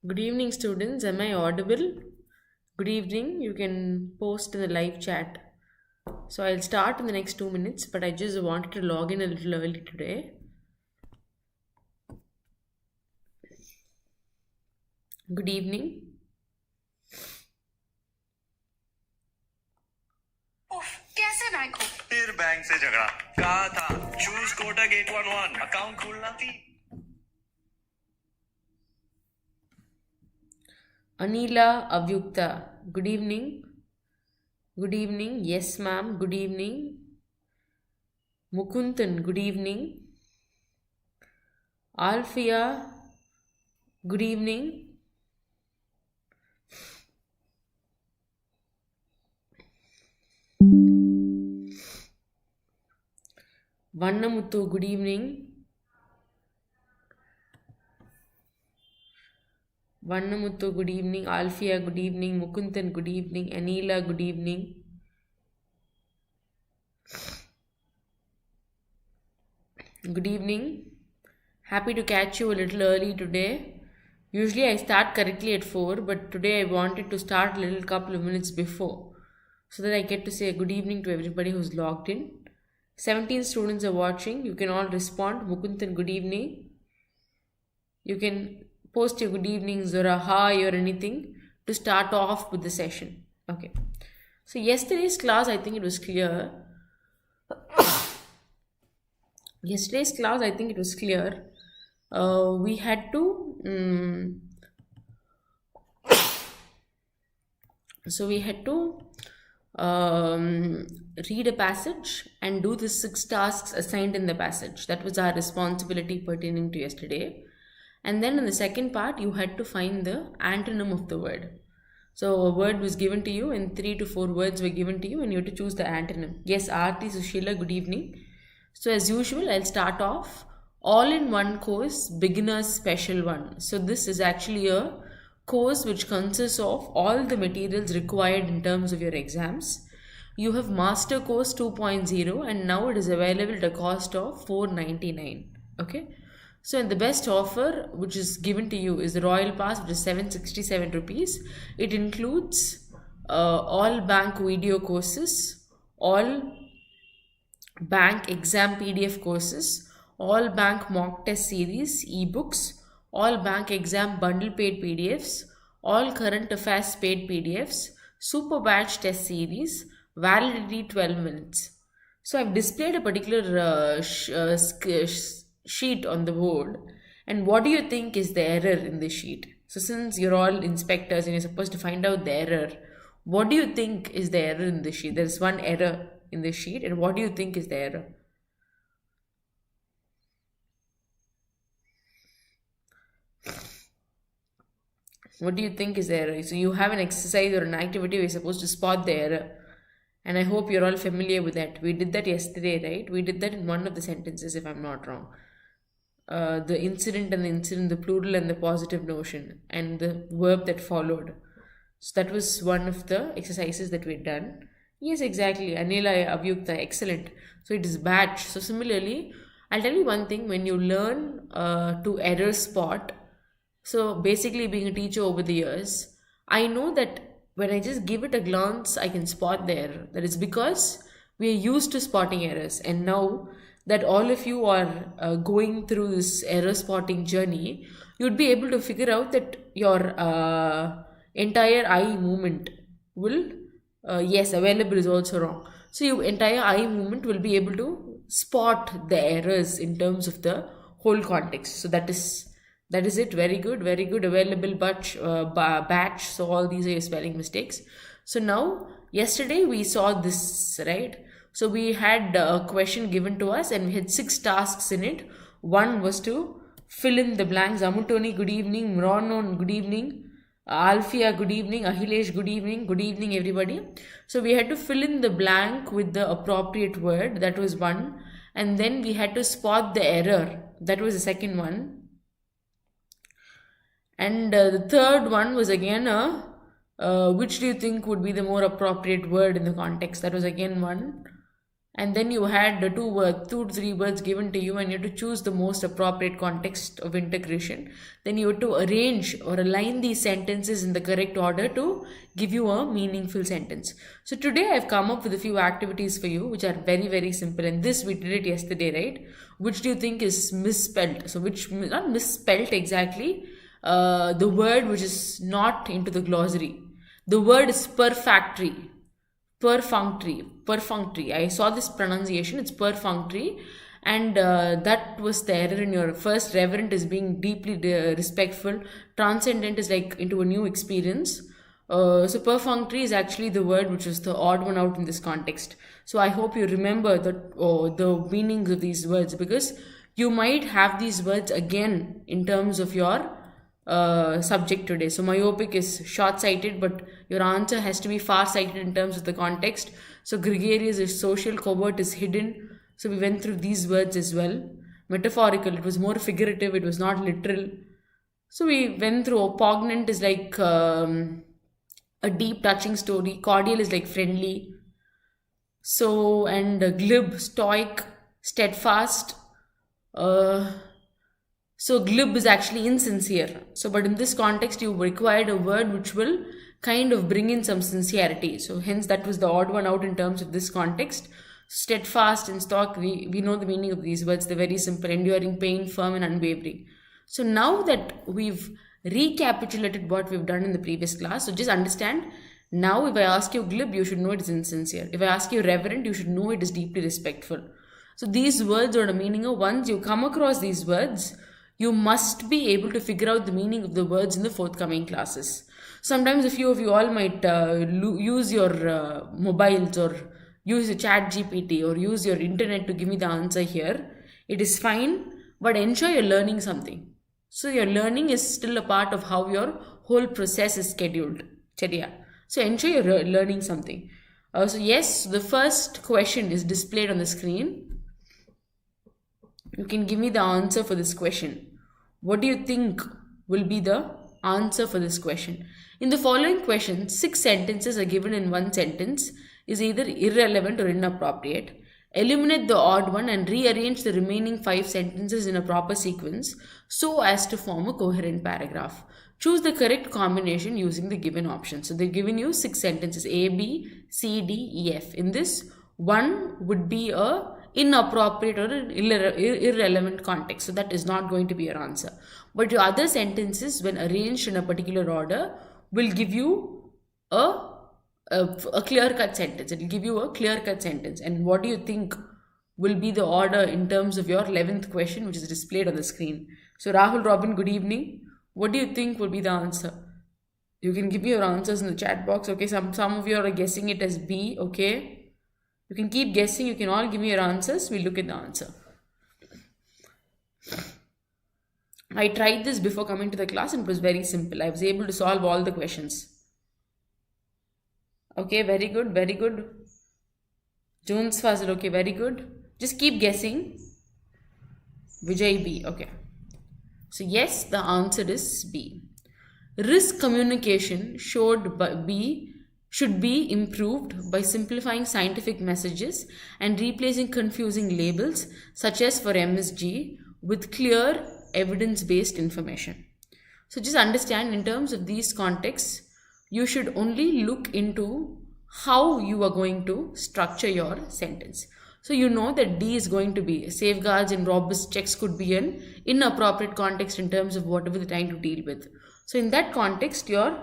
Good evening, students. Am I audible? Good evening. You can post in the live chat. So I'll start in the next 2 minutes, but I just wanted to log in a little early today. Good evening. कैसे bank हो? फिर bank से झगड़ा कहा था choose Kotak 811 account खोलना थी। Anila Avyukta. Good evening. Good evening. Yes, ma'am. Good evening. Mukundan. Good evening. Alfia. Good evening. Vannamuthu. Good evening. Vannamuthu, good evening. Alfia, good evening. Mukundan, good evening. Anila, good evening. Good evening. Happy to catch you a little early today. Usually I start correctly at 4, but today I wanted to start a little couple of minutes before so that I get to say good evening to everybody who's logged in. 17 students are watching. You can all respond. Mukundan, good evening. You can post your good evenings or a hi or anything to start off with the session. Okay. So yesterday's class, I think it was clear. We had to read a passage and do the 6 tasks assigned in the passage. That was our responsibility pertaining to yesterday. And then in the second part, you had to find the antonym of the word. So a word was given to you and 3 to 4 words were given to you and you had to choose the antonym. Yes, Aarti, Sushila, good evening. So as usual, I'll start off all in one course, beginner's special one. So this is actually a course which consists of all the materials required in terms of your exams. You have Master Course 2.0 and now it is available at a cost of $499. Okay. So the best offer which is given to you is the Royal Pass, which is 767 rupees. It includes all bank video courses, all bank exam PDF courses, all bank mock test series, ebooks, all bank exam bundle paid PDFs, all current affairs paid PDFs, super batch test series, validity 12 minutes. So I've displayed a particular sheet on the board, and what do you think is the error in this sheet? So since you're all inspectors and you're supposed to find out the error, what do you think is the error in this sheet? There's one error in this sheet, and what do you think is the error? What do you think is the error? So you have an exercise or an activity where you're supposed to spot the error, and I hope you're all familiar with that. We did that yesterday, right? We did that in one of the sentences, if I'm not wrong. The incident and the incident, the plural and the positive notion, and the verb that followed. So that was one of the exercises that we'd done. Yes, exactly. Anila Avyukta, excellent. So it is batch. So similarly, I'll tell you one thing, when you learn to error spot, so basically being a teacher over the years, I know that when I just give it a glance, I can spot the error. That is because we are used to spotting errors, and now that all of you are going through this error spotting journey, you'd be able to figure out that your entire eye movement will, yes, available is also wrong. So your entire eye movement will be able to spot the errors in terms of the whole context. So that is it. Very good. Available batch. So all these are your spelling mistakes. So now, yesterday we saw this, right? So we had a question given to us and we had 6 tasks in it. One was to fill in the blanks. Amutoni, good evening. Mronon, good evening. Alfia, good evening. Ahilesh, good evening. Good evening, everybody. So we had to fill in the blank with the appropriate word. That was one. And then we had to spot the error. That was the second one. And the third one was again which do you think would be the more appropriate word in the context? That was again one. and then you had the two to three words given to you, and you had to choose the most appropriate context of integration. Then you had to arrange or align these sentences in the correct order to give you a meaningful sentence. So today I've come up with a few activities for you which are very, very simple, and this we did it yesterday, right? Which do you think is misspelled? So which, not misspelled exactly, the word which is not into the glossary. The word is perfunctory. I saw this pronunciation, it's perfunctory, and that was the error in your first. Reverent is being deeply respectful. Transcendent is like into a new experience. So perfunctory is actually the word which is the odd one out in this context. So I hope you remember the meanings of these words, because you might have these words again in terms of your subject today. So myopic is short-sighted, but your answer has to be far-sighted in terms of the context. So gregarious is social, covert is hidden. So we went through these words as well. Metaphorical, it was more figurative, it was not literal. So we went through. Poignant is like a deep touching story. Cordial is like friendly. So, and glib, stoic, steadfast. So glib is actually insincere. So, but in this context, you required a word which will kind of bring in some sincerity. So hence that was the odd one out in terms of this context. Steadfast and stoic, we know the meaning of these words. They're very simple: enduring, pain, firm and unwavering. So now that we've recapitulated what we've done in the previous class, so just understand, now if I ask you glib, you should know it is insincere. If I ask you reverent, you should know it is deeply respectful. So these words are the meaning of, once you come across these words, you must be able to figure out the meaning of the words in the forthcoming classes. Sometimes a few of you all might use your mobiles or use your chat GPT or use your internet to give me the answer here. It is fine, but ensure you're learning something. So your learning is still a part of how your whole process is scheduled. So ensure you're learning something. So yes, the first question is displayed on the screen. You can give me the answer for this question. What do you think will be the answer for this question? In the following question, 6 sentences are given in one sentence is either irrelevant or inappropriate. Eliminate the odd one and rearrange the remaining 5 sentences in a proper sequence so as to form a coherent paragraph. Choose the correct combination using the given options. So they've given you 6 sentences: A, B, C, D, E, F. In this, one would be a inappropriate or an irrelevant context. So that is not going to be your answer. But your other sentences, when arranged in a particular order, will give you a clear-cut sentence. It will give you a clear-cut sentence. And what do you think will be the order in terms of your 11th question, which is displayed on the screen? So Rahul, Robin, good evening. What do you think will be the answer? You can give me your answers in the chat box. Okay, some of you are guessing it as B. Okay, you can keep guessing. You can all give me your answers. We'll look at the answer. I tried this before coming to the class and it was very simple. I was able to solve all the questions. Okay, very good, very good. Jones Fazil, okay, very good. Just keep guessing. Vijay B, okay. So yes, the answer is B. Risk communication should be improved by simplifying scientific messages and replacing confusing labels such as for MSG with clear evidence-based information. So just understand, in terms of these contexts, you should only look into how you are going to structure your sentence. So you know that D is going to be safeguards and robust checks could be an inappropriate context in terms of whatever they're trying to deal with. So in that context, your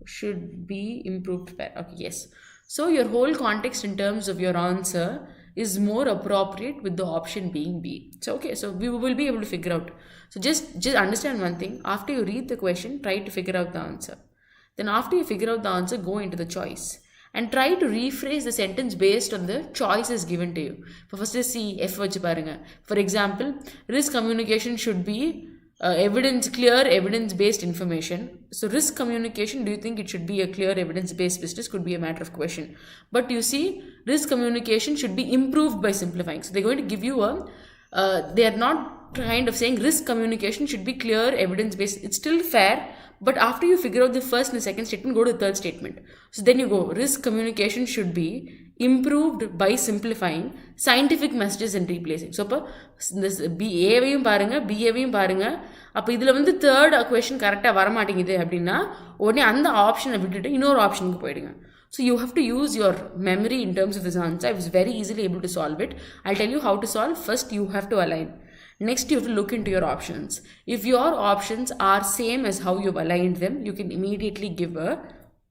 should be improved by, okay, yes. So your whole context in terms of your answer is more appropriate with the option being B. So okay, so we will be able to figure out. So just understand one thing. After you read the question, try to figure out the answer. Then after you figure out the answer, go into the choice and try to rephrase the sentence based on the choices given to you. First is C, F vachu parunga. For example, risk communication should be clear evidence-based information. So risk communication, do you think it should be a clear evidence-based business? Could be a matter of question. But you see, risk communication should be improved by simplifying. So they're going to give you a they are not kind of saying risk communication should be clear, evidence-based. It's still fair, but after you figure out the first and the second statement, go to the third statement. So then you go, risk communication should be improved by simplifying scientific messages and replacing. So, this A-வையும் பாருங்க, B-வையும் பாருங்க. அப்போ இதில் வந்து third question கரெக்டாக வரமாட்டேங்குது அப்படின்னா உடனே அந்த ஆப்ஷனை விட்டுட்டு இன்னொரு ஆப்ஷனுக்கு போயிடுங்க. So you have to use your memory in terms of this answer. I was very easily able to solve it. I'll tell you how to solve. First, you have to align. Next, you have to look into your options. If your options are same as how you've aligned them, you can immediately give a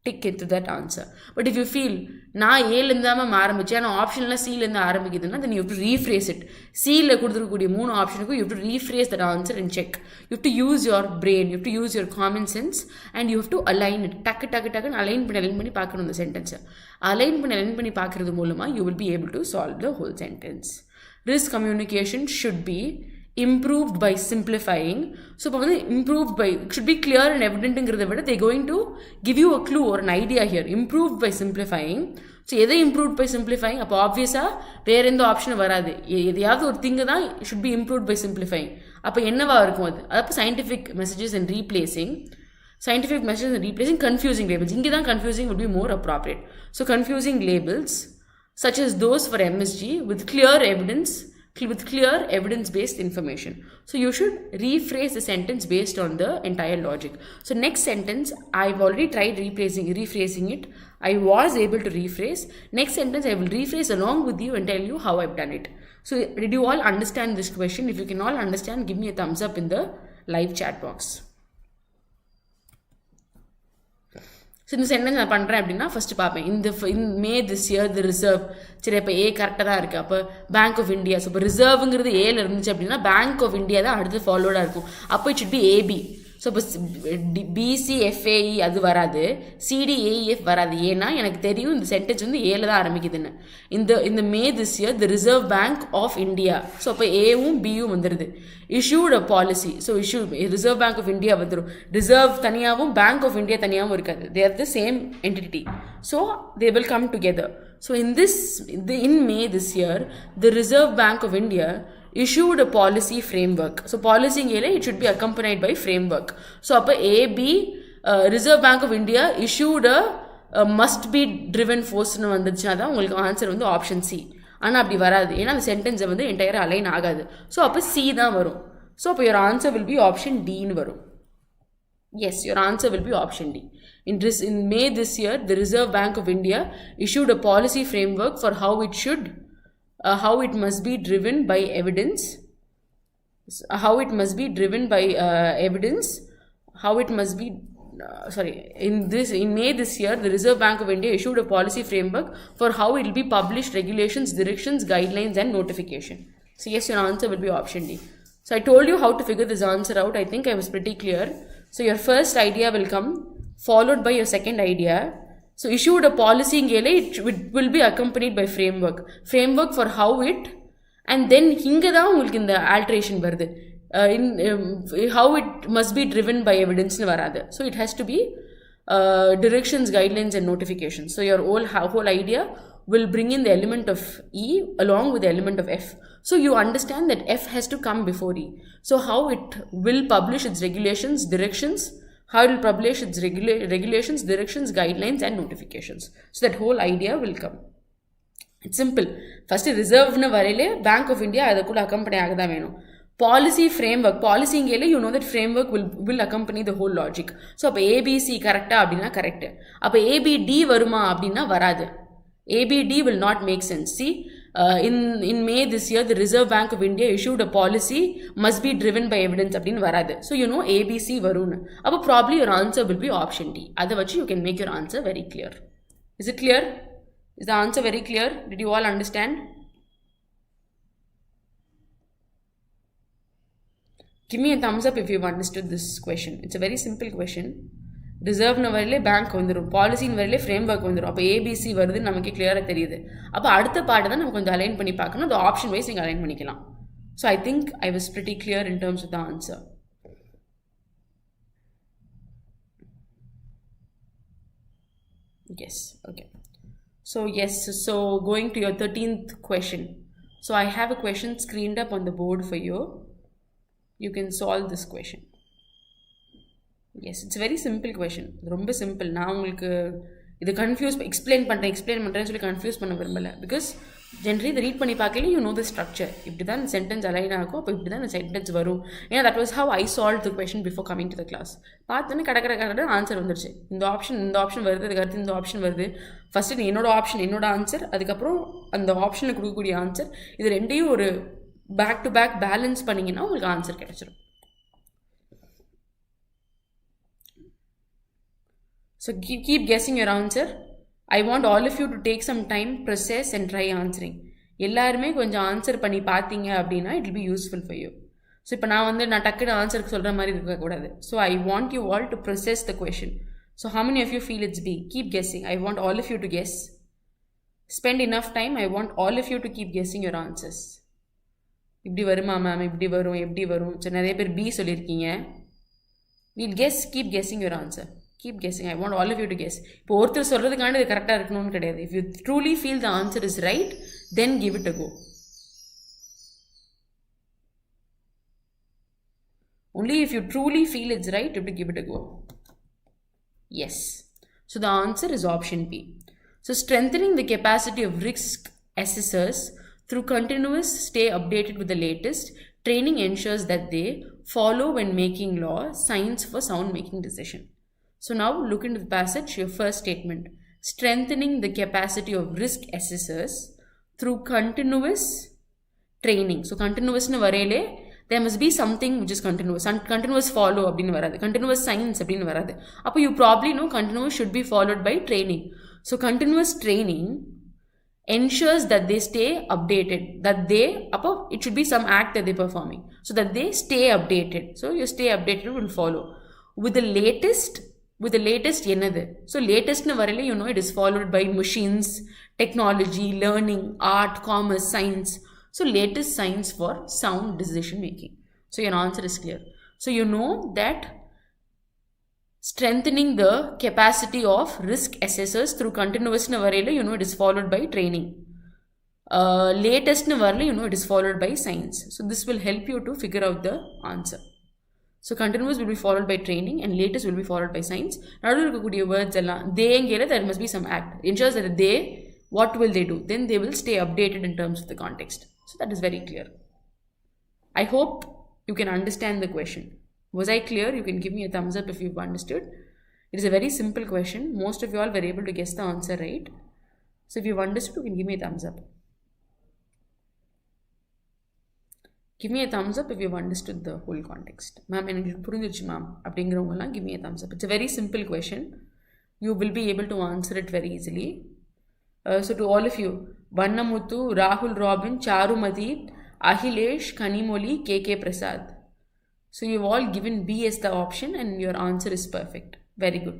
tick into that answer. But if you feel, நான் ஏலேருந்தாம ஆரம்பிச்சேன் ஆனால் ஆப்ஷன்லாம் சீலேருந்து ஆரம்பிக்குதுன்னா then you have to rephrase it. சீல கொடுத்துருக்கக்கூடிய 3 ஆப்ஷனுக்கும் you have to rephrase that answer and check. You have to use your brain, you have to use your common sense and you have to align it. டக்குன்னு align பண்ணி பார்க்கணும் இந்த சென்டென்ஸை. align பண்ணி பார்க்கறது மூலமா you will be able to solve the whole sentence. Risk communication should be improved by simplifying. So improved by should be clear and evident ங்கிறத விட they going to give you a clue or an idea here. Improved by simplifying. So எதை improved by simplifying? அப்போ ஆப்வியஸாக வேற எந்த ஆப்ஷனும் வராது. எதையாவது ஒரு திங்கு தான் should be improved by simplifying. அப்போ என்னவா இருக்கும் அது? அப்போ scientific messages and replacing. Scientific messages and replacing confusing labels. இங்கே தான் confusing would be more appropriate. So confusing labels such as those for MSG with clear evidence-based information. So you should rephrase the sentence based on the entire logic. So next sentence, I've already tried rephrasing it. I was able to rephrase. Next sentence, I will rephrase along with you and tell you how I've done it. So did you all understand this question? If you can all understand, give me a thumbs up in the live chat box. So இந்த sentence நான் பண்ணுறேன் அப்படின்னா first பார்ப்பேன் in May this year the reserve. சரி அப்போ ஏ கரெக்டாக தான் இருக்குது. அப்போ பேங்க் ஆஃப் இந்தியா. ஸோ இப்போ ரிசர்வ்ங்கிறது ஏல இருந்துச்சு அப்படின்னா பேங்க் ஆஃப் இந்தியா தான் அடுத்து ஃபாலோடாக இருக்கும். அப்போ it should be AB. So இப்போ பிசிஎஃப்ஏஇ அது வராது, சிடிஏஇஎஃப் வராது. ஏன்னா எனக்கு தெரியும் இந்த சென்டென்ஸ் வந்து ஏல தான் ஆரம்பிக்குதுன்னு. இந்த May this year the Reserve Bank of India. So அப்போ ஏவும் பியும் வந்துடுது. issued a policy. So Reserve Bank of India வந்துடும். ரிசர்வ் தனியாகவும் பேங்க் ஆஃப் இந்தியா தனியாகவும் இருக்காது. they are the same entity. So they will come together. So in May this year, the Reserve Bank of India issued a policy framework. So policy it should be accompanied by framework. So அப்போ AB Reserve Bank of India issued a must be driven force-னு வந்துச்சுன்னா தான் உங்களுக்கு answer வந்து option C. ஆனால் அப்படி வராது, ஏன்னா அந்த சென்டென்ஸை வந்து என்டையராக அலைன் ஆகாது. ஸோ அப்போ சி தான் வரும். ஸோ அப்போ your answer will be option Dன்னு வரும். Yes, your answer will be option D. In May this year, the Reserve Bank of India issued a policy framework for how it must be driven by evidence. In May this year, the Reserve Bank of India issued a policy framework for how it will be published, regulations, directions, guidelines and notification. So yes, your answer will be option D. So I told you how to figure this answer out. I think I was pretty clear. So your first idea will come, followed by your second idea. So issued a policy it will be accompanied by framework for how it, and then hinga da ungalku inda alteration varudhu. How it must be driven by evidence nu varadu. So it has to be directions, guidelines and notifications. So your whole idea will bring in the element of E along with the element of F. So you understand that F has to come before E. So how it will publish its regulations, directions, how it will publish its regulations, directions, guidelines and notifications. So that whole idea will come. It's simple. First reserve nu varile Bank of India adakula accompany agada venum. Policy framework, policy you know that framework will accompany the whole logic. So அப்போ ABC கரெக்டா அப்படின்னா correct. அப்போ ABD வருமா அப்படின்னா வராது. ABD will not make sense. See, in May this year, the Reserve Bank of India issued a policy must be driven by evidence அப்படின்னு வராது. So you know ABC வரும்னு. அப்போ probably your answer will be option D. அதை வச்சு you can make your answer very clear. Is it clear? Is the answer very clear? Did you all understand? Give me a thumbs up if you've understood this question. It's a very simple question. Reserve nu varile bank vandirum, policy nu varile framework vandirum. அப்ப ABC வருது நமக்கு கிளியரா தெரியுது. அப்ப அடுத்த part தான் நம்ம கொஞ்சம் அலைன் பண்ணி பார்க்கணும். அது ஆப்ஷன் வைஸ் நீங்க அலைன் பண்ணிக்கலாம். So I think I was pretty clear in terms of the answer. Yes, okay. So yes, so going to your 13th question. So I have a question screened up on the board for you. You can solve this question. Yes, it's a very simple question. ரொம்ப simple. நான் உங்களுக்கு இது confuse explain பண்ணுறேன்னு சொல்லி confuse பண்ண விரும்பலை. Because generally இதை read பண்ணி பார்க்கல யூ நோ த ஸ்ட்ரக்சர். இப்படி தான் இந்த சென்டென்ஸ் அலைன் ஆகும், அப்போ இப்படி தான் இந்த சென்டென்ஸ் வரும். ஏன்னா that was how I solve the question before coming to the class. பார்த்தோன்னே கடை ஆன்சர் வந்துருச்சு. இந்த ஆப்ஷன் வருது, அதுக்கு அடுத்து இந்த ஆப்ஷன் வருது. ஃபஸ்ட்டு என்னோட ஆன்சர், அதுக்கப்புறம் அந்த ஆப்ஷனில் கொடுக்கக்கூடிய ஆன்சர், இது ரெண்டையும் ஒரு பேக் டு பேக் பேலன்ஸ் பண்ணிங்கன்னா உங்களுக்கு ஆன்சர் கிடைச்சிரும். So keep guessing your answer. I want all of you to take some time, process and try answering. எல்லாருமே கொஞ்சம் ஆன்சர் பண்ணி பார்த்தீங்க அப்படின்னா it will be useful for you. So இப்போ நான் டக்குன்னு ஆன்சருக்கு சொல்கிற மாதிரி இருக்கக்கூடாது. So I want you all to process the question. So how many of you feel it's B? Keep guessing. I want all of you to guess. Spend enough time. I want all of you to keep guessing your answers. இப்படி வருமா ma'am, இப்படி வரும், எப்படி வரும்? So நிறைய பேர் B சொல்லியிருக்கீங்க. We'll guess. Keep guessing your answer. Keep guessing. I want all of you to guess. இப்போ ஒருத்தர் சொல்கிறதுக்காண்டி இது கரெக்டாக இருக்கணும்னு கிடையாது. If you truly feel the answer is right, then give it a go. Only if you truly feel it's right, you have to give it a go. Yes. So the answer is option B. So strengthening the capacity of risk assessors through continuous stay updated with the latest training ensures that they follow when making law science for sound making decision. So now look into the passage, your first statement. Strengthening the capacity of risk assessors through continuous training. So continuous nu varele, there must be something which is continuous. Continuous follow அப்படினு வராது. Continuous science அப்படினு வராது. அப்போ you probably know continuous should be followed by training. So continuous training ensures that they stay updated. It should be some act that they're performing. So that they stay updated. So you stay updated will follow. With the latest என்னது? So latestனு வரல, you know it is followed by machines, technology, learning, art, commerce, science. So latest science for sound decision making. So your answer is clear. So you know that strengthening the capacity of risk assessors through continuousnு வரல, you know it is followed by training. Latestனு வரல, you know it is followed by science. So this will help you to figure out the answer. So continuous will be followed by training and latest will be followed by science. நடுவில் இருக்கக்கூடிய words எல்லாம் தேங்கிற, there must be some act. Ensures that they, what will they do? Then they will stay updated in terms of the context. So that is very clear. I hope you can understand the question. Was I clear? You can give me a thumbs up if you've understood. It is a very simple question. Most of you all were able to guess the answer right. So if you've understood, you can give me a thumbs up. Give me a thumbs up if you've understood the whole context. Ma'am, எனக்கு புரிஞ்சிருச்சு ma'am அப்படிங்கிறவங்கலாம் give me a thumbs up. It's a very simple question. You will be able to answer it very easily. So to all of you, Vannamuthu, Rahul Robin, Charumati, Ahilesh, Kanimoli, KK Prasad. So you've all given B as the option and your answer is perfect. Very good.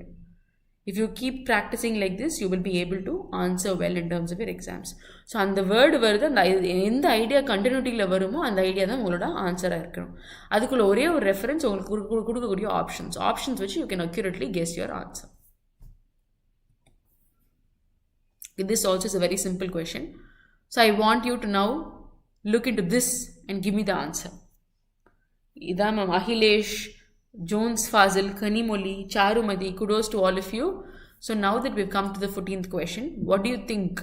If you keep practicing like this, you will be able to answer well in terms of your exams. So அந்த word வருது, அந்த எந்த idea கண்டினியூட்டியில் வருமோ அந்த idea தான் உங்களோட ஆன்சராக இருக்கணும். அதுக்குள்ள ஒரே ஒரு ரெஃபரன்ஸ் உங்களுக்கு கொடுக்கக்கூடிய ஆப்ஷன்ஸ் வச்சு you can accurately guess your answer. This also is a very simple question. So I want you to now look into this and give me the answer. இதான் ma'am Akhilesh, Jones, Fazil, Kanimoli, Charumati, kudos to all of you. So now that we've come to the 14th question, what do you think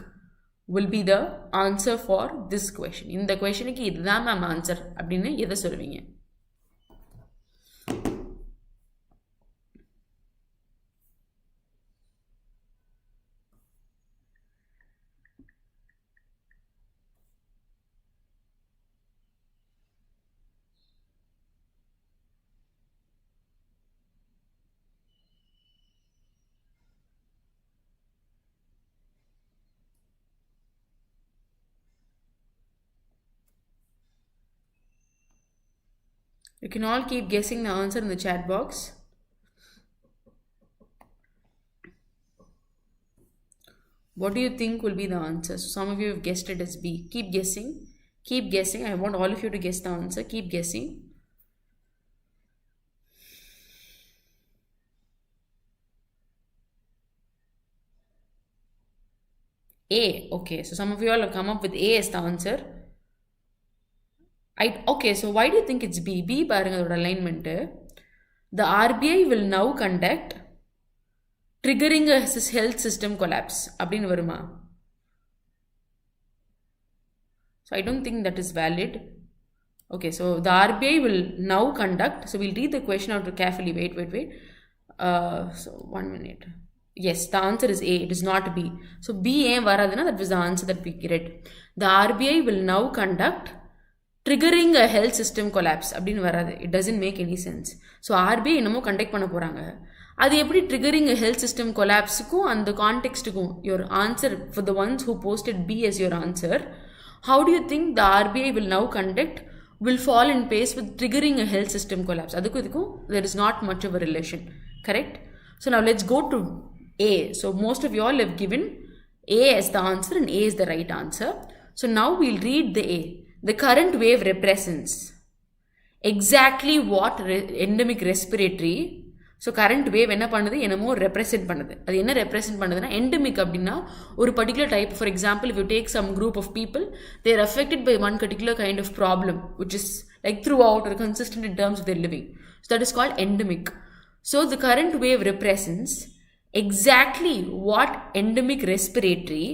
will be the answer for this question? இந்த questionக்கு இதுதான் ma'am answer அப்படின்னு எதை சொல்லுவீங்க? You can all keep guessing the answer in the chat box. What do you think will be the answer? So some of you have guessed it as B. Keep guessing. Keep guessing. I want all of you to guess the answer. Keep guessing. A. Okay. So some of you all have come up with A as the answer. Okay, so why do you think it's B? B பாருங்க அதோட alignment. The RBI will now conduct triggering a health system collapse அப்படின்னு வருமா? So I don't think that is valid. Okay, so the RBI will now conduct, so we'll read the question out carefully. Wait. So 1 minute. Yes, the answer is A, it is not B. So B ஏன் வராதுன்னா that was the answer that we read. The RBI will now conduct triggering a health system collapse அப்படின்னு வராது. It doesn't make any sense. So RBI என்னமோ conduct பண்ண போகிறாங்க, அது எப்படி triggering a health system collapseக்கும் அந்த கான்டெக்ஸ்ட்டுக்கும் your answer for the ones who posted B as your answer, how do you think the RBI will now conduct will fall in pace with triggering a health system collapse? அதுக்கும் இதுக்கும் there is not much of a relation, correct? So now let's go to A. So most of you all have given A as the answer and A is the right answer. So now we'll read the A. The current wave represents exactly what endemic respiratory. So current wave என்ன பண்ணுது, என்னமோ represent பண்ணுது. அது என்ன represent பண்ணுதுன்னா endemic அப்படின்னா ஒரு particular type. For example, if you take some group of people, they are affected by one particular kind of problem which is like throughout or consistent in terms of their living. So that is called endemic. So the current wave represents exactly what endemic respiratory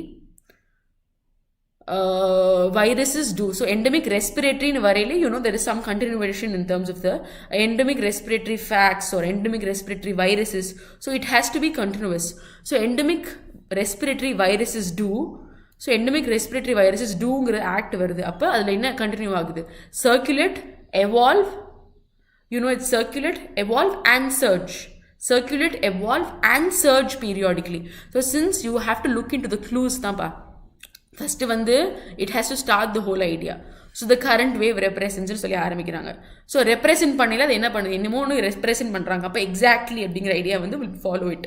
viruses do. So endemic respiratory in varele, you know, there is some continuation in terms of the endemic respiratory facts or endemic respiratory viruses. So it has to be continuous. So endemic respiratory viruses do. So endemic respiratory viruses doங்கிற act வருது. அப்போ அதில் என்ன continue ஆகுது? Circulate, evolve, you know, it's circulate, evolve and surge. Circulate, evolve and surge periodically. So since you have to look into the clues தான்ப்பா, first வந்து it has to start the whole idea. So the current wave represents சொல்லி ஆரம்பிக்கிறாங்க. So represent பண்ணல அது என்ன பண்ணுது, என்னமோ ஒன்று ரெப்ரசென்ட் பண்ணுறாங்க. அப்போ எக்ஸாக்ட்லி அப்படிங்கிற ஐடியா வந்து will follow it.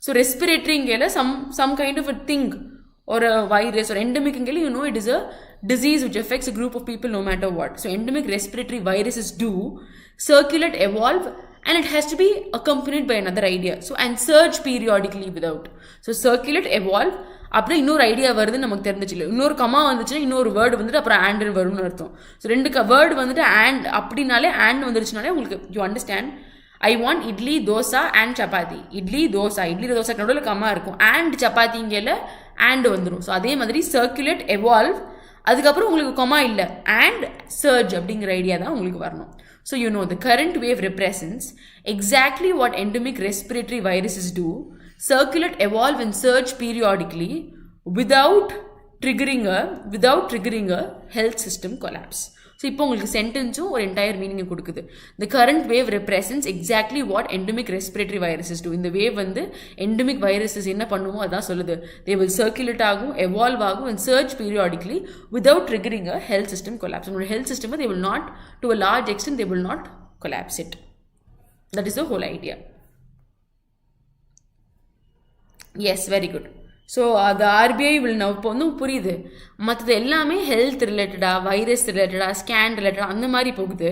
ஸோ ரெஸ்பிரேட்டரிங்கையில் some kind of a thing or a virus or endemic, you know, it is a disease which affects a group of people no matter what. So endemic respiratory viruses do circulate, evolve, and it has to be accompanied by another idea. So and surge periodically without. So circulate, evolve, அப்புறம் இன்னொரு idea வருதுன்னு நமக்கு தெரிஞ்சிச்சு இல்லை, இன்னொரு comma வந்துச்சுன்னா இன்னொரு word வந்துட்டு அப்புறம் ஆண்டுன்னு வரும்னு அர்த்தம். ஸோ ரெண்டு வேர்டு வந்துட்டு ஆண்ட் அப்படின்னாலே ஆண்ட் வந்துருச்சுனாலே உங்களுக்கு you understand. I want idli dosa and chapati. Idli தோசைக்கு நடுவில் கம்மா இருக்கும், அண்ட் சப்பாத்திங்கல அண்ட் வந்துடும். ஸோ அதே மாதிரி சர்க்குலேட், எவால்வ், அதுக்கப்புறம் உங்களுக்கு கொமா இல்லை, அண்ட் சர்ஜ் அப்படிங்கிற ஐடியா தான் உங்களுக்கு வரணும். So you know the current wave represents exactly what endemic respiratory viruses do, circulate, evolve and surge periodically without triggering a health system collapse. So இப்போ உங்களுக்கு சென்டென்ஸும் ஒரு என்டையர் மீனிங்கை கொடுக்குது. The current wave represents exactly what endemic respiratory viruses do. இந்த wave வந்து endemic viruses என்ன பண்ணுமோ அதான் சொல்லுது. They will circulate ஆகும், evolve ஆகும் and surge periodically without triggering a health system collapse. உங்களோட health system they will not, to a large extent they will not collapse it. That is the whole idea. Yes, very good. So அது RBI will now இப்போ வந்து புரியுது, மற்றது எல்லாமே health ரிலேட்டடாக, virus ரிலேட்டடாக, scan ரிலேட்டடாக அந்த மாதிரி போகுது.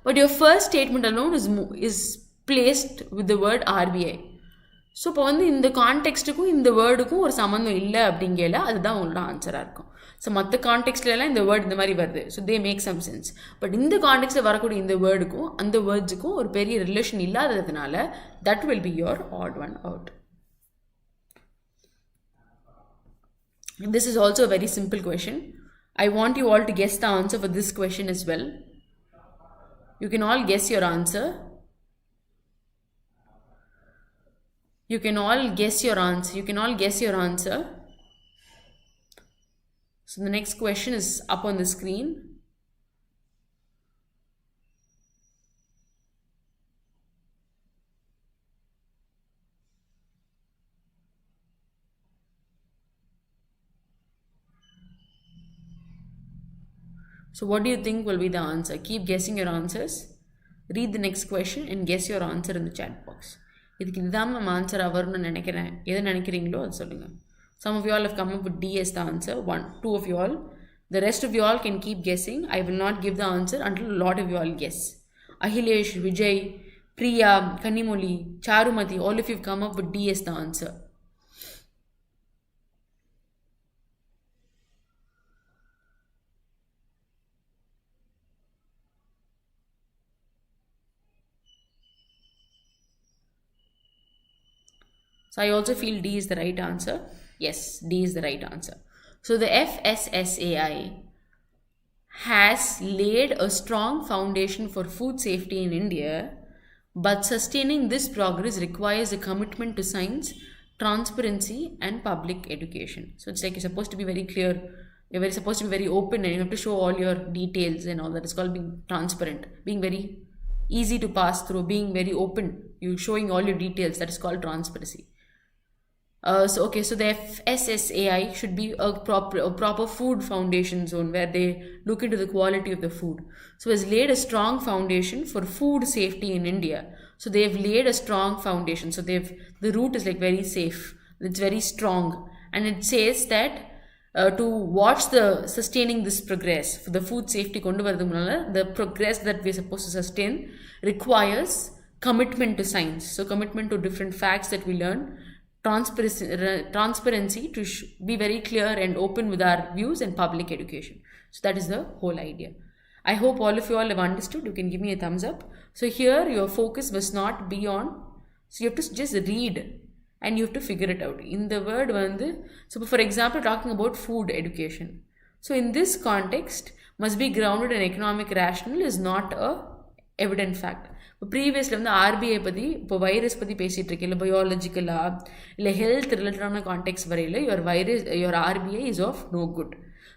But your first statement alone is placed with the word RBI. So இப்போ வந்து இந்த கான்டெக்ஸ்ட்டுக்கும் இந்த வேர்டுக்கும் ஒரு சம்மந்தம் இல்லை அப்படிங்கல அதுதான் உங்களோட ஆன்சராக இருக்கும். ஸோ மற்ற கான்டெக்ஸ்ட்லாம் இந்த வேர்டு இந்த மாதிரி வருது, so they make some sense. But இந்த கான்டெக்ஸ்ட்டில் வரக்கூடிய இந்த வேர்டுக்கும் அந்த வேர்ட்ஸுக்கும் ஒரு பெரிய ரிலேஷன் இல்லாததுனால that will be your odd one out. This is also a very simple question. I want you all to guess the answer for this question as well. You can all guess your answer. You can all guess your answer. So the next question is up on the screen. So what do you think will be the answer? Keep guessing your answers. Read the next question and guess your answer in the chat box. இதுக்கு இதுதான் நம்ம answer வரும்னு நினைக்கிறேன். எதை நினைக்கிறீங்களோ அது சொல்லுங்கள். Some of you all have come up with D as the answer. 1, 2 of you all. The rest of you all can keep guessing. I will not give the answer until a lot of you all guess. Ahilesh, Vijay, Priya, Kanimoli, Charumati, all of you have come up with D as the answer. So I also feel D is the right answer. Yes, D is the right answer. So the FSSAI has laid a strong foundation for food safety in India, but sustaining this progress requires a commitment to science, transparency, and public education. So it's like you're supposed to be very clear, supposed to be very open, and you have to show all your details and all that. It's called being transparent, being very easy to pass through, being very open, you showing all your details. That is called transparency. So the FSSAI should be a proper food foundation zone where they look into the quality of the food. So has laid a strong foundation for food safety in India. So they've laid a strong foundation. So the root is like very safe. It's very strong, and it says that to watch the sustaining this progress for the food safety the progress that we're supposed to sustain requires commitment to science. So commitment to different facts that we learn. Transparency to be very clear and open with our views, and public education. So that is the whole idea. I hope all of you all have understood. You can give me a thumbs up. So here your focus must not be on, so you have to just read and you have to figure it out. In the word so for example, talking about food education. So in this context, must be grounded in economic rationale is not a evident fact. ப்ரீவியஸில் RBI பற்றி இப்போ virus பற்றி பேசிகிட்டு இருக்கேன், இல்லை பயாலஜிக்கலாக இல்லை health ரிலேட்டடான contact வரையில் your RBI is of no good.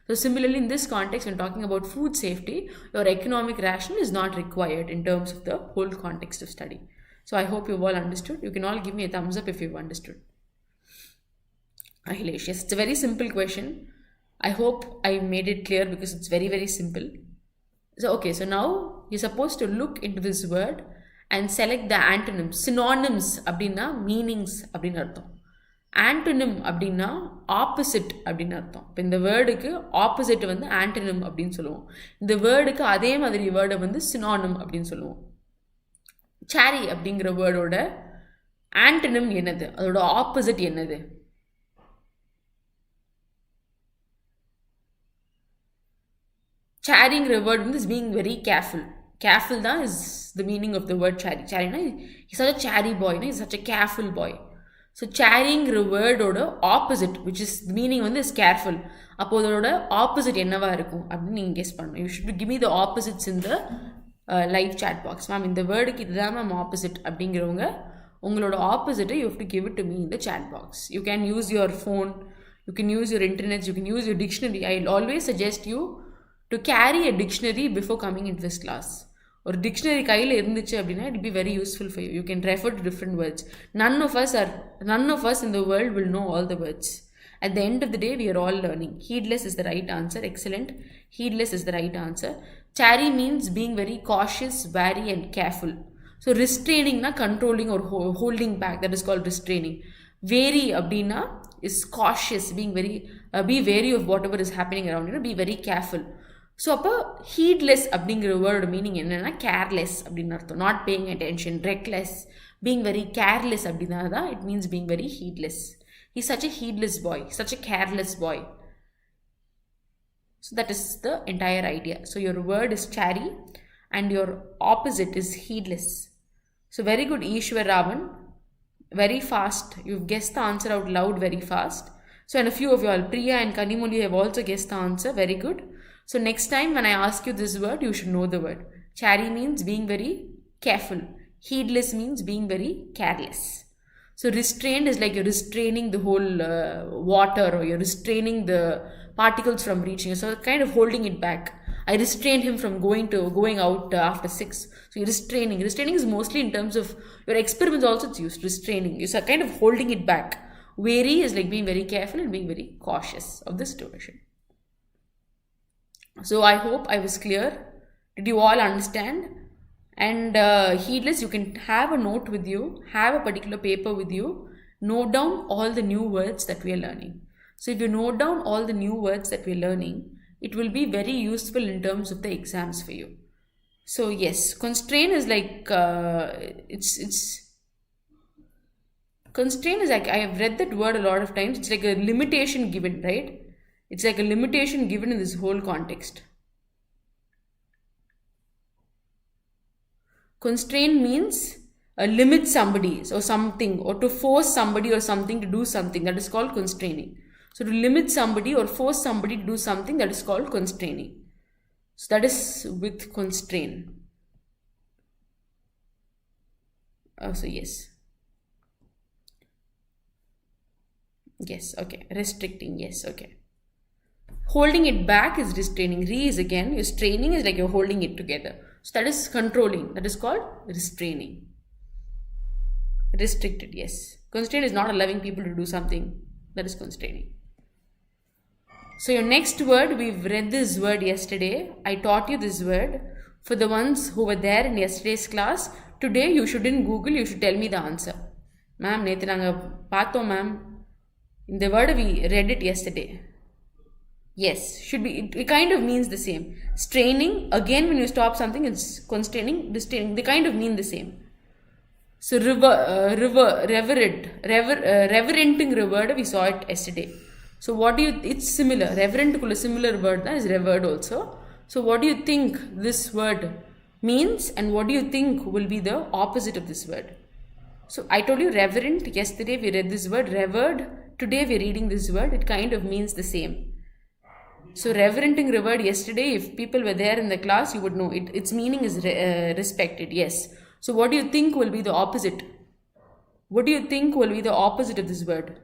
So similarly in this context, when talking about food safety, your economic rationale is not required in terms of the whole context of study. So I hope you've all understood. You can all give me a thumbs up if you've understood. Ahilesh, yes, it's a very simple question. I hope I made it clear because it's very, very simple. So now you're supposed to look into this word and select the antonyms. Synonyms அப்படின்னா meanings அப்படின்னு அர்த்தம். Antonym அப்படின்னா opposite அப்படின்னு அர்த்தம். இப்போ இந்த வேர்டுக்கு opposite antonym அப்படின்னு சொல்லுவோம். இந்த வேர்டுக்கு அதே மாதிரி வேர்டை synonym அப்படின்னு சொல்லுவோம். cherry அப்படிங்கிற வேர்டோட antonym என்னது, அதோட ஆப்போசிட் என்னது? Cherryங்கிற word is being very careful. Careful is the meaning of the word cherry. Cherry he's such a cherry boy, he's such a careful boy. So cherryங்கிற word ஓட opposite, which is the meaning is careful. அப்போ அதோட opposite என்னவா இருக்கும் அப்படின்னு நீங்கள் guess பண்ணணும். You should give me the opposites in the live chat box. Ma'am இந்த வேர்டுக்கு இதுதான் மேம் opposite அப்படிங்கிறவங்க உங்களோட opposite you have to give it to me in the chat box. You can use your phone, you can use your internet, you can use your dictionary. I'll always suggest you to carry a dictionary before coming into this class. Or dictionary கையில் இருந்துச்சு அப்படின்னா it will be very useful for you. You can refer to different words. None of us in the world will know all the words. At the end of the day, we are all learning. Heedless is the right answer. Excellent. Heedless is the right answer. Chary means being very cautious, wary and careful. So restraining na controlling or holding back. That is called restraining. Wary அப்படின்னா is cautious, being very be wary of whatever is happening around you. Be very careful. So அப்போ heedless அப்படிங்கிற word meaning என்னன்னா careless அப்படின்னு அர்த்தம். Not paying attention, reckless, being very careless அப்படின்னா தான் it means being very heedless. He's such a heedless boy, such a careless boy. So that is the entire idea. So your word is chary and your opposite is heedless. So very good, Ishwar Ravan. Very fast. You've guessed the answer out loud very fast. So and a few of you all, Priya and Kanimoli, have also guessed the answer. Very good. So next time when I ask you this word, you should know the word. Chary means being very careful. Heedless means being very careless. So restrained is like you're restraining the whole water, or you're restraining the particles from reaching. So kind of holding it back. I restrained him from going out after 6. So you're restraining. Restraining is mostly in terms of your experiments also it's used. Restraining. You're kind of holding it back. Wary is like being very careful and being very cautious of the situation. So I hope I was clear. Did you all understand? And heedless, you can have a note with you, have a particular paper with you, note down all the new words that we are learning. So if you note down all the new words that we are learning, it will be very useful in terms of the exams for you. So yes, constraint is like constraint is like, I have read that word a lot of times. It's like a limitation given, right? It's like a limitation given in this whole context. Constraint means limit somebody or something, or to force somebody or something to do something, that is called constraining. So to limit somebody or force somebody to do something, that is called constraining. So that is with constrain. So yes. Yes, okay. Restricting, yes, okay. Holding it back is restraining. Is again, your straining is like you're holding it together. So that is controlling. That is called restraining. Restricted, yes. Constraint is not allowing people to do something. That is constraining. So your next word, we've read this word yesterday. I taught you this word. For the ones who were there in yesterday's class, today you shouldn't Google, you should tell me the answer. Ma'am, nethu naanga paathom ma'am. In the word we read it yesterday. Yes, should be. It kind of means the same. Straining, again when you stop something, it's constraining, restraining. They kind of mean the same. So reverenting word, we saw it yesterday. So what do you, it's similar. Reverent to a similar word that is revered also. So what do you think this word means, and what do you think will be the opposite of this word? So I told you reverent, yesterday we read this word. Revered, today we're reading this word. It kind of means the same. So reverenting revered yesterday, if people were there in the class, you would know it. Its meaning is respected, yes. So what do you think will be the opposite? What do you think will be the opposite of this word?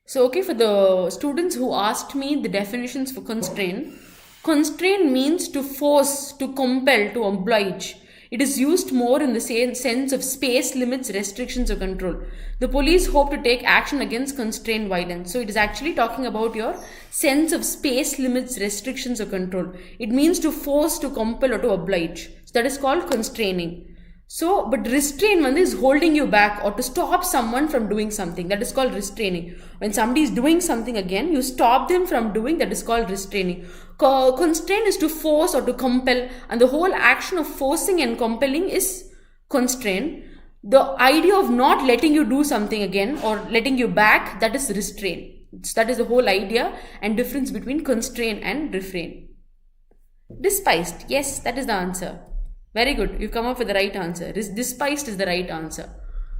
So, okay, for the students who asked me the definitions for constrain, constrain means to force, to compel, to oblige. It is used more in the same sense of space, limits, restrictions, or control. The police hope to take action against constrained violence. So, it is actually talking about your sense of space, limits, restrictions, or control. It means to force, to compel, or to oblige. So, that is called constraining. So, but restrain is holding you back or to stop someone from doing something. That is called restraining. When somebody is doing something again, you stop them from doing, that is called restraining. Constrain is to force or to compel, and the whole action of forcing and compelling is constrain. The idea of not letting you do something again or letting you back, that is restrain. That is the whole idea and difference between constrain and refrain. Despised, yes, that is the answer. Very good. You've come up with the right answer. Despised is the right answer.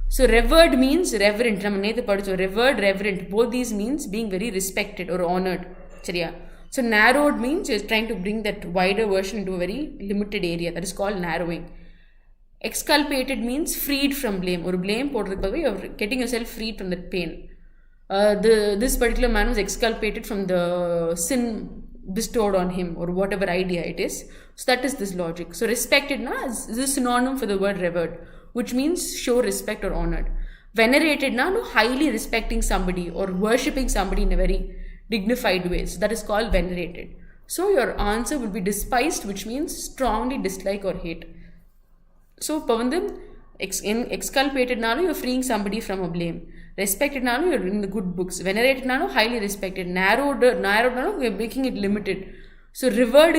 So revered means reverent. Revered, reverent. Both these means being very respected or honored. So narrowed means you're trying to bring that wider version into a very limited area. That is called narrowing. Exculpated means freed from blame. Or blame, you're getting yourself freed from that pain. This particular man was exculpated from the sin bestowed on him or whatever idea it is. So that is this logic. So respected is a synonym for the word revered, which means show respect or honored. Venerated highly respecting somebody or worshipping somebody in a very dignified way. So that is called venerated. So your answer will be despised, which means strongly dislike or hate. So Pavandam, exculpated you're freeing somebody from a blame. Respected you're in the good books. Venerated highly respected. Narrowed we're making it limited. So revered,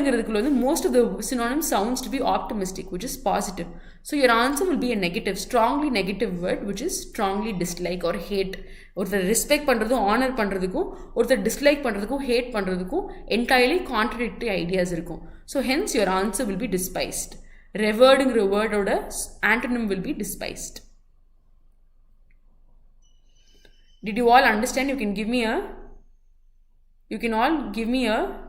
most of the synonyms sounds to be optimistic, which is positive. So your answer will be a negative, strongly negative word, which is strongly dislike or hate. Or the respect pandradhu, honor pandradhukum, or the dislike pandradhukum, hate pandradhukum, entirely contradictory ideas irukum. So hence your answer will be despised. Revered word or antonym will be despised. Did you all understand? You can all give me a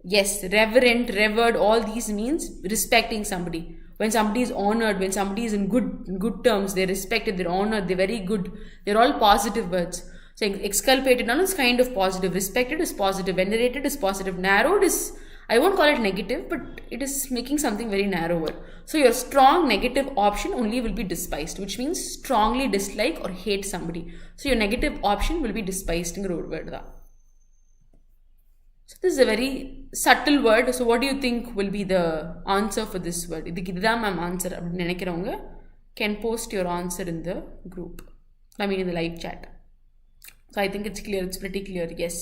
yes. Reverent, revered, all these means respecting somebody. When somebody is honored, when somebody is in good terms, they're respected, they're honored, they're very good. They're all positive words. So exculpated is kind of positive. Respected is positive. Venerated is positive. Narrowed is, I won't call it negative, but it is making something very narrower. So your strong negative option only will be despised, which means strongly dislike or hate somebody. So your negative option will be despised in the word. So this is a very subtle word. So what do you think will be the answer for this word? Answer can post your answer in the group. In the live chat. So I think it's clear, it's pretty clear, yes.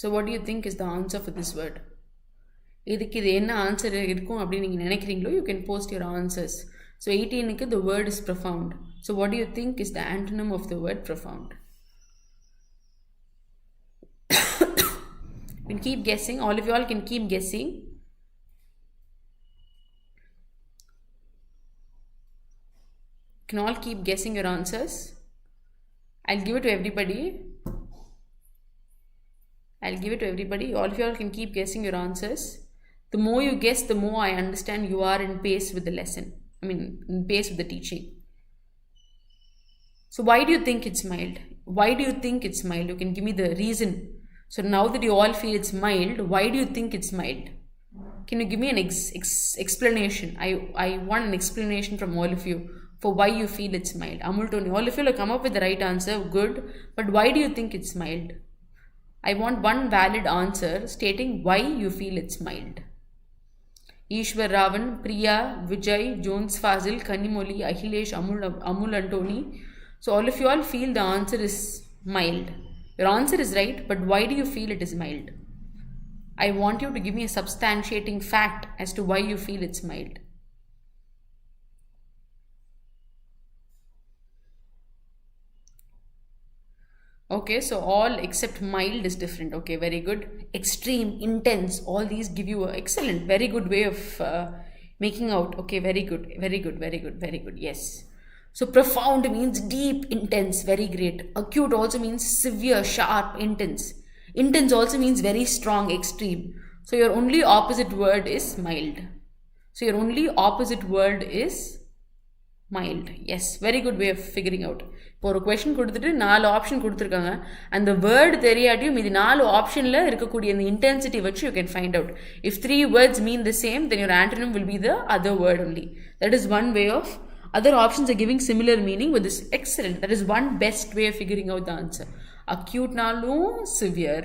So what do you think is the answer for this word? இதுக்கு இது என்ன answer இருக்கும் அப்படின்னு நீங்கள் நினைக்கிறீங்களோ you can post your answers. So 18க்கு the word is profound. So what do you think is the antonym of the word profound? You can keep guessing. All of you all can keep guessing. You can all keep guessing your answers. I'll give it to everybody. All of you all can keep guessing your answers. The more you guess, the more I understand you are in pace with the lesson. In pace with the teaching. So why do you think it's mild? Why do you think it's mild? You can give me the reason. So now that you all feel it's mild, why do you think it's mild? Can you give me an explanation? I want an explanation from all of you for why you feel it's mild. Amul, Tony, all of you will come up with the right answer. Good. But why do you think it's mild? I want one valid answer stating why you feel it's mild. Ishwar, Ravan, Priya, Vijay, Jones, Fazil, Kanimoli, Akhilesh, Amul, Antony. So all of you all feel the answer is mild. Your answer is right, but why do you feel it is mild? I want you to give me a substantiating fact as to why you feel it's mild. Okay, so all except mild is different. Okay, very good. Extreme, intense, all these give you an excellent, very good way of making out. Okay, very good. Yes. So profound means deep, intense, very great. Acute also means severe, sharp, intense. Intense also means very strong, extreme. So your only opposite word is mild. Mild. Yes, very good way of figuring out. இப்போ ஒரு question கொடுத்துட்டு 4 option கொடுத்துருக்காங்க. அந்த word தெரியாட்டியும் இது 4 ஆப்ஷனில் இருக்கக்கூடிய அந்த intensity வச்சு you can find out. If 3 words mean the same, then your antonym will be the other word only. That is one way of. Other options are giving similar meaning, but this is excellent. That is one best way of figuring out the answer. Acute naalum severe,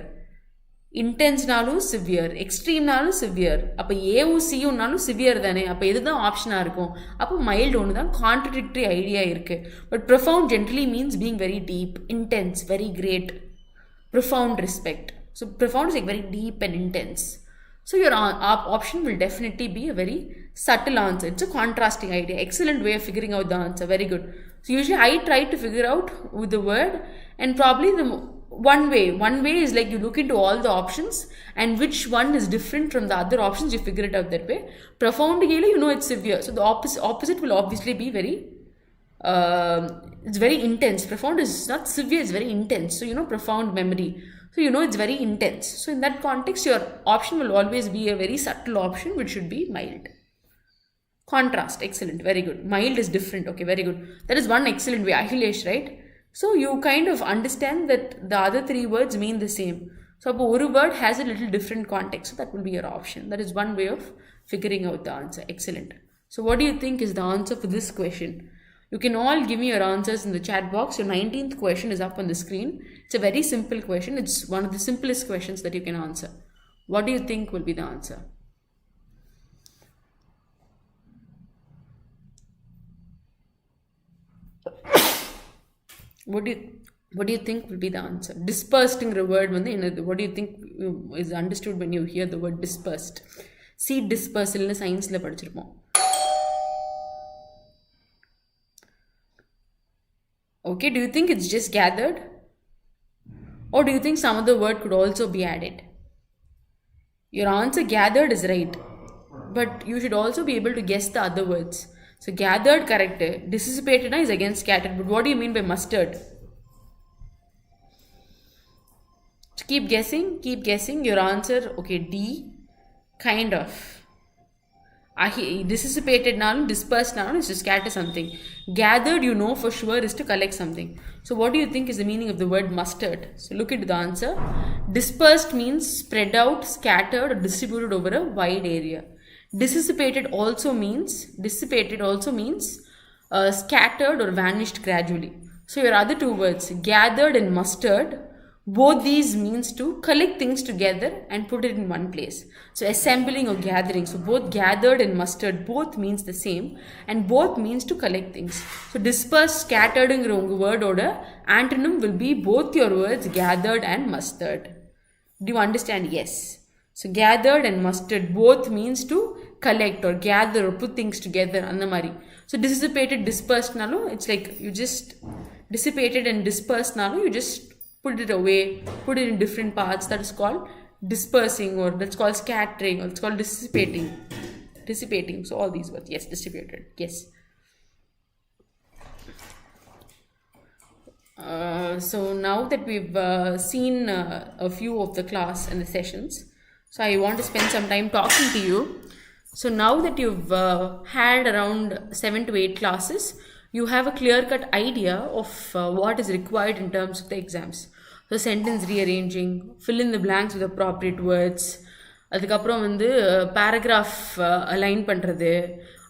intense naalum severe, extreme naalum severe. அப்போ ஏவும் சியும் நாலும் severe தானே, அப்போ இதுதான் ஆப்ஷனாக இருக்கும். அப்போ mild ஒன்று தான், கான்ட்ரடிக்டரி ஐடியா இருக்குது. But profound generally means being very deep, intense, very great, profound respect. So profound is like very deep and intense. So your option will definitely be a very subtle answer. It's a contrasting idea. Excellent way of figuring out the answer. Very good. So usually I try to figure out with the word, and probably the one way is like you look into all the options and which one is different from the other options, you figure it out that way. Profound, you know it's severe. So the opposite will obviously be very, it's very intense. Profound is not severe, it's very intense. So profound memory. So it's very intense. So in that context, your option will always be a very subtle option, which should be mild. Contrast, excellent, very good. Mild is different, okay, very good. That is one excellent way, Akhilesh, right? So you kind of understand that the other 3 words mean the same. So one word has a little different context, so that will be your option. That is one way of figuring out the answer. Excellent. So what do you think is the answer for this question? You can all give me your answers in the chat box. Your 19th question is up on the screen. It's a very simple question. It's one of the simplest questions that you can answer. What do you think will be the answer? What do you think will be the answer? Dispersed in the word, what do you think is understood when you hear the word dispersed? Seed dispersal in science la padichirupom. Okay, do you think it's just gathered? Or do you think some other word could also be added? Your answer gathered is right, but you should also be able to guess the other words. So gathered correct, dissipated is against scattered, but what do you mean by mustard? So keep guessing. Your answer, okay, D, kind of. Dissipated naalum, dispersed naalum is to scatter something. Gathered, for sure, is to collect something. So what do you think is the meaning of the word mustard? So look into the answer. Dispersed means spread out, scattered, or distributed over a wide area. Dissipated also means scattered or vanished gradually. So your other 2 words, gathered and mustard, Both these means to collect things together and put it in one place. So assembling or gathering. So both gathered and mustered, both means the same, and both means to collect things. So dispersed, scattered word order, antonym will be both your words gathered and mustered. Do you understand? Yes. So gathered and mustered both means to collect or gather or put things together. Andamari. So dissipated, dispersed nalo, it's like you just dissipated and dispersed nalo, you just put it away, put it in different parts. That is called dispersing, or that's called scattering, or it's called dissipating. Dissipating. So all these words. Yes, dissipated. Yes. So now that we've seen a few of the class and the sessions, so I want to spend some time talking to you. So now that you've had around 7 to 8 classes, you have a clear-cut idea of what is required in terms of the exams. So sentence rearranging, fill in the blanks with appropriate words, அதுக்கப்புறம் வந்து paragraph align பண்ணுறது,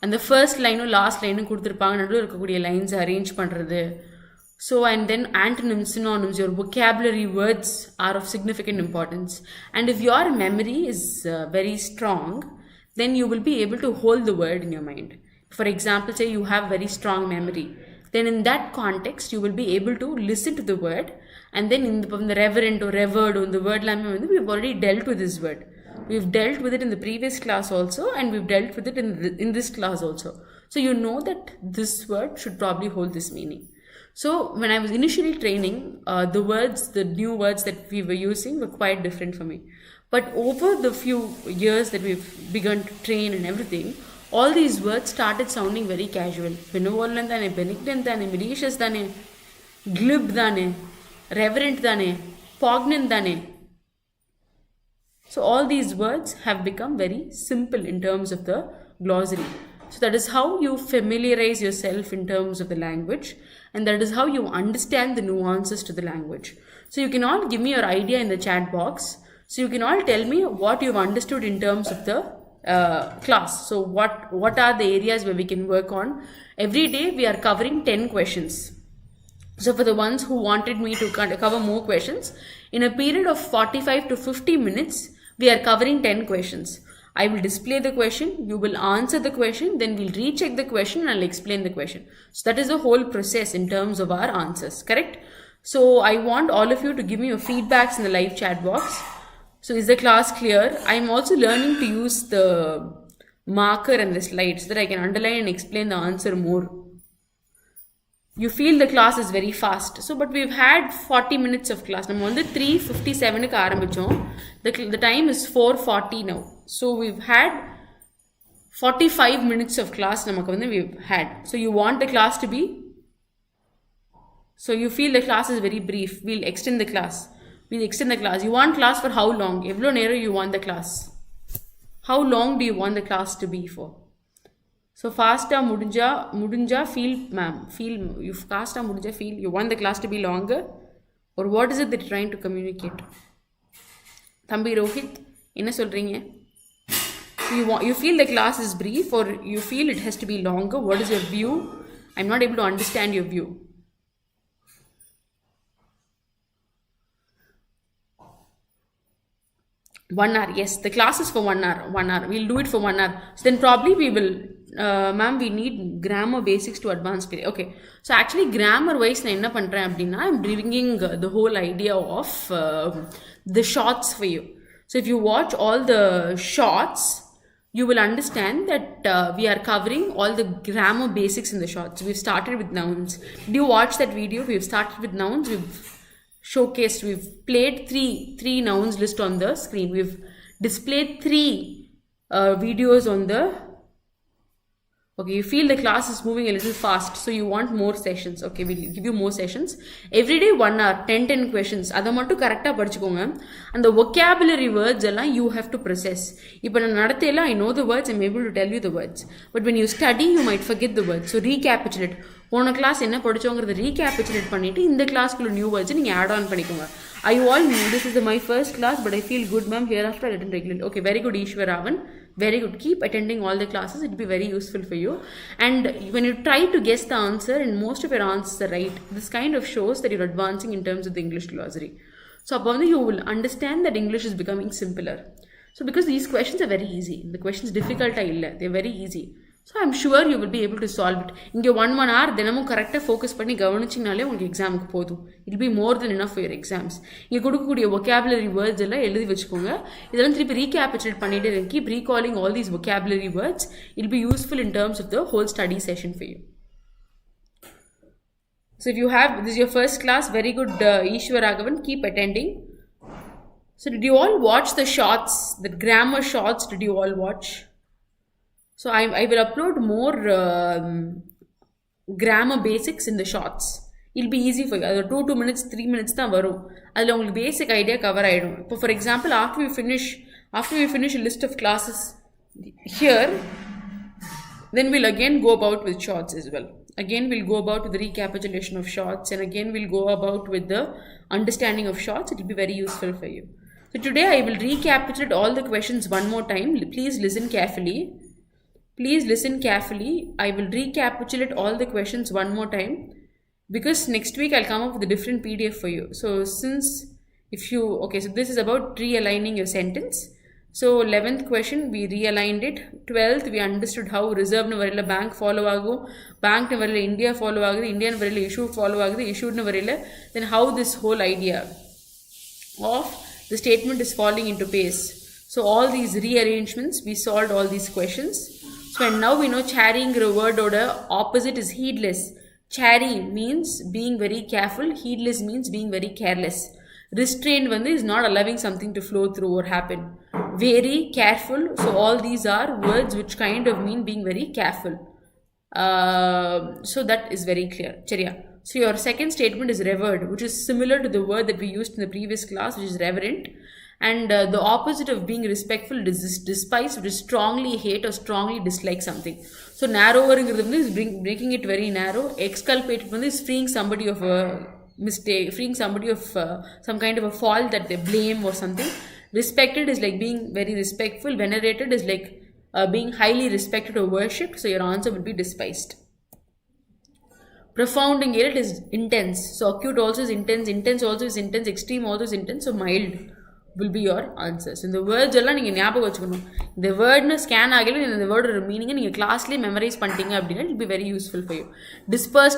அந்த first line last line கொடுத்துருப்பாங்க, நடுவில் இருக்கக்கூடிய lines arrange பண்ணுறது. So and then antonyms, synonyms, your vocabulary words are of significant importance. And if your memory is very strong, then you will be able to hold the word in your mind. For example, say you have very strong memory, then in that context you will be able to listen to the word, and then in the reverent or revered or the word lamb, we've already dealt with this word. We've dealt with it in the previous class also, and we've dealt with it in this class also. So you know that this word should probably hold this meaning. So when I was initially training, the new words that we were using were quite different for me. But over the few years that we've begun to train and everything, all these words started sounding very casual. Benevolent dane, benignant dane, malicious dane, glib dane, reverent dane, poignant dane. So all these words have become very simple in terms of the glossary. So that is how you familiarize yourself in terms of the language, and that is how you understand the nuances to the language. So you can all give me your idea in the chat box. So you can all tell me what you've understood in terms of the class. So what are the areas where we can work on? Every day we are covering 10 questions. So for the ones who wanted me to cover more questions, in a period of 45 to 50 minutes, we are covering 10 questions. I will display the question, you will answer the question, then we'll recheck the question and I'll explain the question. So that is the whole process in terms of our answers, correct? So I want all of you to give me your feedbacks in the live chat box. So is the class clear? I'm also learning to use the marker and the slide so that I can underline and explain the answer more. You feel the class is very fast. So, but we've had 40 minutes of class. We are 3:57 the time is 4:40 now. So we've had 45 minutes of class we've had. So you want the class to be? So you feel the class is very brief. We'll extend the class. You want class for how long? Evlo nero you want the class? How long do you want the class to be for? So faster mudunja feel ma'am. You faster mudunja feel. You want the class to be longer? Or what is it that you're trying to communicate? Thambi Rohit, enna solringa? You feel the class is brief, or you feel it has to be longer? What is your view? I'm not able to understand your view. One hour, yes, the class is for 1 hour. 1 hour, we'll do it for 1 hour. So then probably we will, ma'am, we need grammar basics to advanced period. Okay, so actually grammar wise I'm bringing the whole idea of the shots for you. So if you watch all the shots, you will understand that we are covering all the grammar basics in the shots. We've started with nouns. Did you watch that video? We've started with nouns. We've played three nouns list on the screen. We've displayed 3 videos on the. Okay, you feel the class is moving a little fast, so you want more sessions. Okay, we'll give you more sessions. Every day 1 hour, 10 questions. Adha mattu correcta padichukonga. And the vocabulary words you have to process. Ipo na nadathela I know the words, I'm able to tell you the words. But when you study, you might forget the words. So recapitulate. போன class என்ன படிச்சோங்கிறத recapitulate பண்ணிட்டு இந்த கிளாஸ்க்குள்ள new words நீங்கள் add on பண்ணிக்கோங்க. I all new this is my first class but I feel good ma'am here after attend regular. Okay, very good Eswaravan, very good. Keep attending all the classes, it will be very useful for you. And when you try to guess the answer and most of your answers are right, this kind of shows that you're advancing in terms of the English glossary. So you will understand that English is becoming simpler. So because these questions are very easy, the questions difficult, they're very easy. So I'm sure you will be able to solve it. இங்கே 1 hour தினமும் கரெக்டாக focus பண்ணி கவனிச்சிங்கனாலே உங்களுக்கு எக்ஸாமுக்கு போதும். It'll be more than enough for your exams. இங்கே கொடுக்கக்கூடிய vocabulary words எல்லாம் எழுதி வச்சுக்கோங்க. இதெல்லாம் திருப்பி recapitulate பண்ணிட்டு keep recalling all these vocabulary words. It'll be useful in terms of the whole study session for you. So if you have, this is your first class, very good Ishwar Raghavan, keep attending. So did you all watch the shots, the grammar shots, did you all watch? So I will upload more grammar basics in the shots. It'll be easy for you. 2 minutes, 3 minutes தான் வரும். அதில் உங்களுக்கு basic idea cover ஆயிடும். இப்போ for example, after we finish a list of classes here, then we'll again go about with shots as well. Again we'll go about with the recapitulation of shots, and again we'll go about with the understanding of shots. It will be very useful for you. So today I will recapitulate all the questions one more time. Please listen carefully. Please listen carefully. I will recapitulate all the questions one more time, because next week I'll come up with a different PDF for you. So so this is about realigning your sentence. So 11th question we realigned it. 12th we understood how reserve nu varila bank follow agum, bank nu varila India follow agudhu, India nu varila issue follow agudhu, issued nu varila, then how this whole idea of the statement is falling into place. So all these rearrangements, we solved all these questions. So and now we know chariங்கிற word opposite is heedless. Chary means being very careful, heedless means being very careless. Restrained is not allowing something to flow through or happen. Very careful, so all these are words which kind of mean being very careful. So that is very clear. Chariya. So your second statement is revered, which is similar to the word that we used in the previous class, which is reverent. And the opposite of being respectful is despise, which is strongly hate or strongly dislike something. So narrower is breaking it very narrow. Exculpate is freeing somebody of a mistake, freeing somebody of some kind of a fault that they blame or something. Respected is like being very respectful. Venerated is like being highly respected or worshipped. So your answer will be despised. Profound in it is intense. So acute also is intense. Intense also is intense. Extreme also is intense. So mild will be your answers. இந்த words எல்லாம் நீங்கள் ஞாபகம் வச்சுக்கணும். இந்த வேர்ட்னு scan ஆகல, இந்த வேர்டோட மீனிங்கை நீங்கள் கிளாஸ்லேயே memorise பண்ணிட்டீங்க அப்படின்னா it be very useful for you. Disperse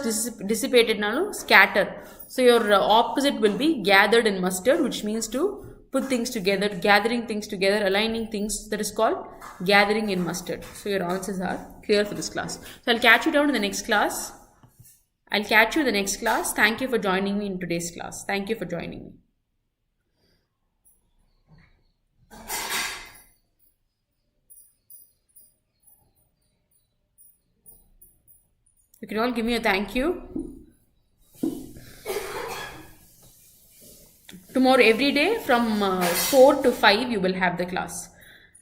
டிசிபேட்டட்னாலும் scatter. So your opposite will be gathered and mustered, which means to put things together, gathering things together, aligning things. That is called gathering in mustard. So your answers are clear for this class. So I'll catch you down in the next class. Thank you for joining me in today's class. Thank you for joining me. You can all give me a thank you. Tomorrow every day from 4 to 5 you will have the class.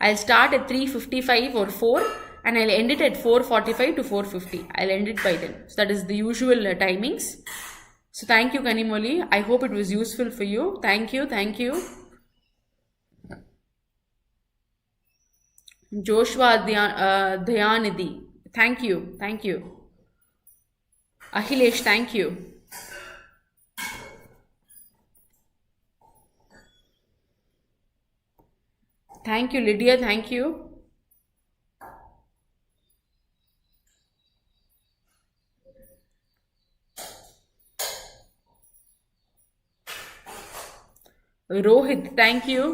I'll start at 3:55 or 4 and I'll end it at 4:45 to 4:50. I'll end it by then. So that is the usual timings. So thank you Kanimoli. I hope it was useful for you. Thank you. Joshua Dhayanidhi. Thank you. Akhilesh, thank you. Thank you, Lydia. Thank you. Rohit, thank you.